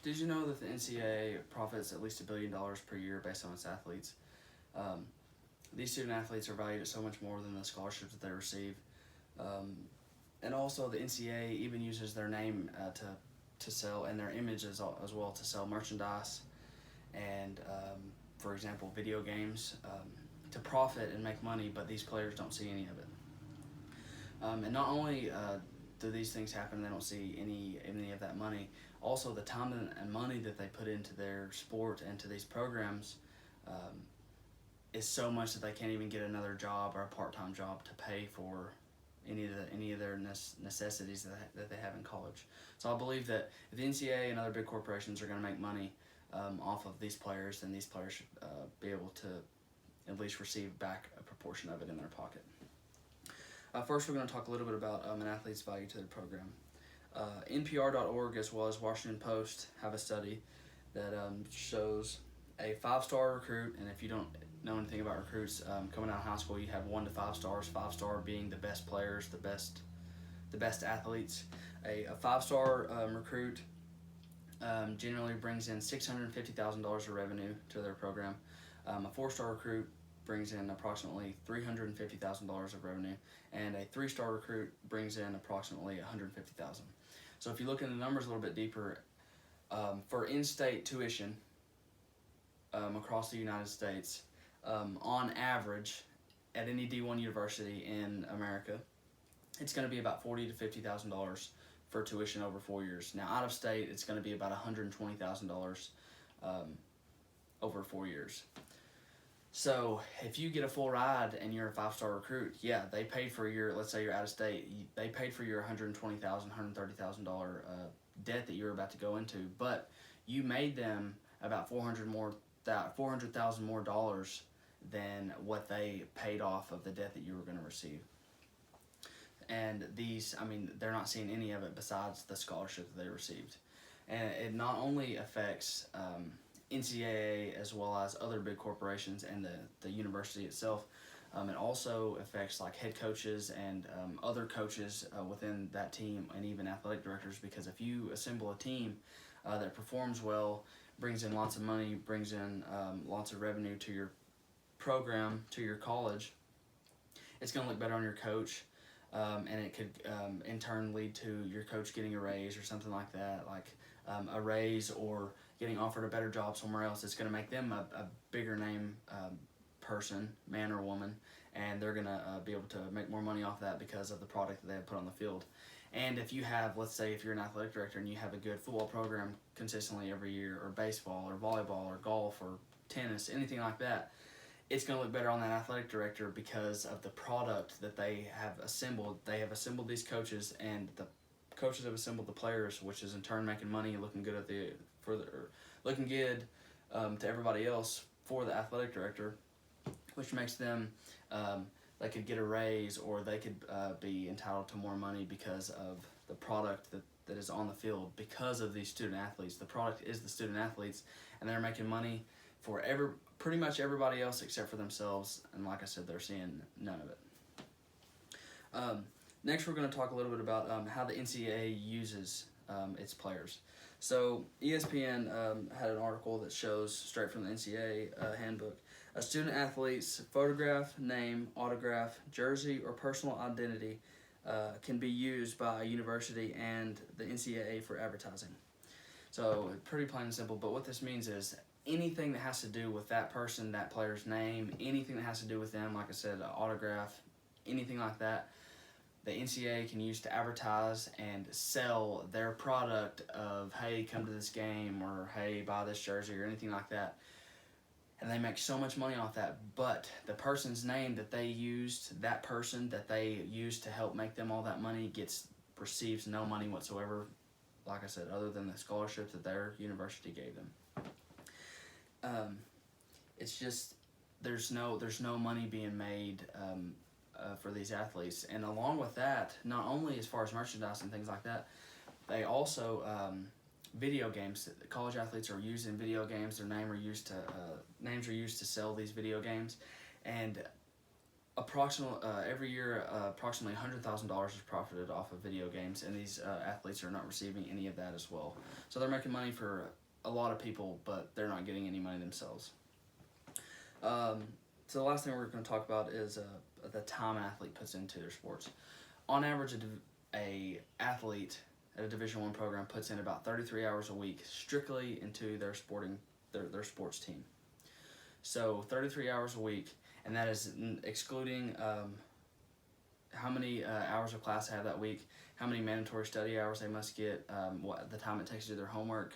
Did you know that the NCAA profits at least $1 billion per year based on its athletes? Um, these student athletes are valued at so much more than the scholarships that they receive. Um, and also, the NCAA even uses their name to sell, and their images as well, to sell merchandise and, for example, video games, to profit and make money, but these players don't see any of it. And not only do these things happen, they don't see any of that money. Also, the time and money that they put into their sport and to these programs is so much that they can't even get another job or a part-time job to pay for any of their necessities that they have in college. So I believe that if the NCAA and other big corporations are going to make money off of these players, then these players should be able to at least receive back a proportion of it in their pocket. First, we're going to talk a little bit about an athlete's value to their program. NPR.org as well as Washington Post have a study that shows a 5-star recruit, and if you don't know anything about recruits, coming out of high school, you have 1 to 5 stars. 5-star being the best players, the best athletes. A 5-star recruit generally brings in $650,000 of revenue to their program. A 4-star recruit brings in approximately $350,000 of revenue, and a 3-star recruit brings in approximately $150,000. So if you look into the numbers a little bit deeper, for in-state tuition across the United States, on average, at any D1 university in America, it's going to be about $40,000 to $50,000 for tuition over 4 years. Now, out of state, it's going to be about $120,000 over 4 years. So if you get a full ride and you're a 5-star recruit, yeah, they paid for your, let's say you're out of state, they paid for your $120,000, $130,000 debt that you're about to go into, but you made them about $400,000 more dollars than what they paid off of the debt that you were going to receive. And these, I mean, they're not seeing any of it besides the scholarship that they received. And it not only affects NCAA as well as other big corporations and the university itself, it also affects like head coaches and other coaches within that team, and even athletic directors, because if you assemble a team that performs well, brings in lots of money, brings in lots of revenue to your program, to your college, it's going to look better on your coach, and it could in turn lead to your coach getting a raise or something like that, like a raise or getting offered a better job somewhere else. It's going to make them a bigger name person, man or woman, and they're going to be able to make more money off that because of the product that they have put on the field. And if you have, let's say if you're an athletic director and you have a good football program consistently every year, or baseball or volleyball or golf or tennis, anything like that, it's going to look better on that athletic director because of the product that they have assembled. They have assembled these coaches, and the coaches have assembled the players, which is in turn making money and looking good looking good to everybody else for the athletic director, which makes them they could get a raise, or they could be entitled to more money because of the product that is on the field because of these student athletes. The product is the student athletes, and they're making money for pretty much everybody else except for themselves, and like I said, they're seeing none of it. Next, we're going to talk a little bit about how the NCAA uses its players. So ESPN had an article that shows straight from the NCAA handbook. A student athlete's photograph, name, autograph, jersey, or personal identity can be used by a university and the NCAA for advertising. So pretty plain and simple, but what this means is anything that has to do with that person, that player's name, anything that has to do with them, like I said, autograph, anything like that, the NCAA can use to advertise and sell their product of, hey, come to this game, or hey, buy this jersey, or anything like that. And they make so much money off that, but the person's name that they used, that person that they used to help make them all that money, receives no money whatsoever, like I said, other than the scholarship that their university gave them. It's just, there's no money being made for these athletes. And along with that, not only as far as merchandise and things like that, they also video games. College athletes are using video games. Their names are used to sell these video games, and every year, approximately $100,000 is profited off of video games, and these athletes are not receiving any of that as well. So they're making money for a lot of people, but they're not getting any money themselves. So the last thing we're going to talk about is the time an athlete puts into their sports. On average, a athlete at a Division I program puts in about 33 hours a week strictly into their sports team. So 33 hours a week, and that is excluding how many hours of class they have that week, how many mandatory study hours they must get, what the time it takes to do their homework,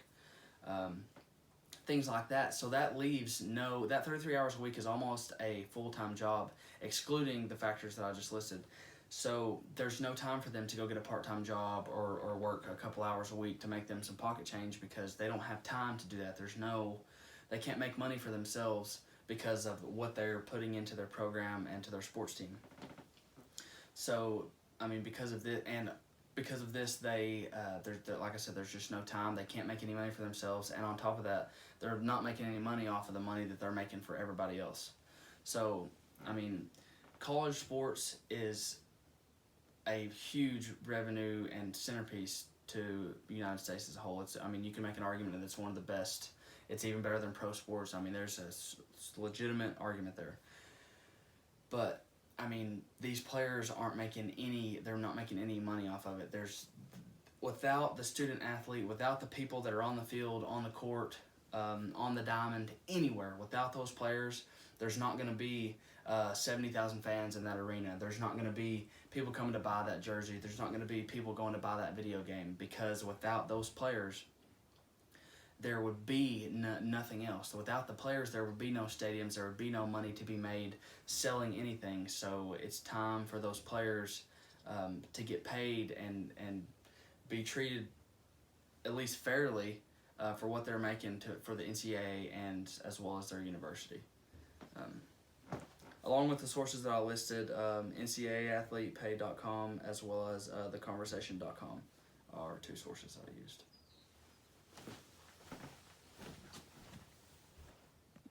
things like that. So that leaves that 33 hours a week is almost a full-time job, excluding the factors that I just listed. So there's no time for them to go get a part-time job or work a couple hours a week to make them some pocket change, because they don't have time to do that. They can't make money for themselves because of what they're putting into their program and to their sports team. So, I mean, because of this, they like I said, there's just no time. They can't make any money for themselves, and on top of that, they're not making any money off of the money that they're making for everybody else. So, I mean, college sports is a huge revenue and centerpiece to the United States as a whole. You can make an argument that it's one of the best. It's even better than pro sports. I mean, there's a legitimate argument there. But, I mean, these players they're not making any money off of it. Without the student athlete, without the people that are on the field, on the court, on the diamond, anywhere, without those players, there's not going to be 70,000 fans in that arena. There's not going to be people coming to buy that jersey. There's not going to be people going to buy that video game, because without those players, there would be nothing else. Without the players, there would be no stadiums. There would be no money to be made selling anything. So it's time for those players to get paid and be treated at least fairly for what they're making for the NCAA and as well as their university. Along with the sources that I listed, NCAAathletepay.com as well as theconversation.com are two sources I used.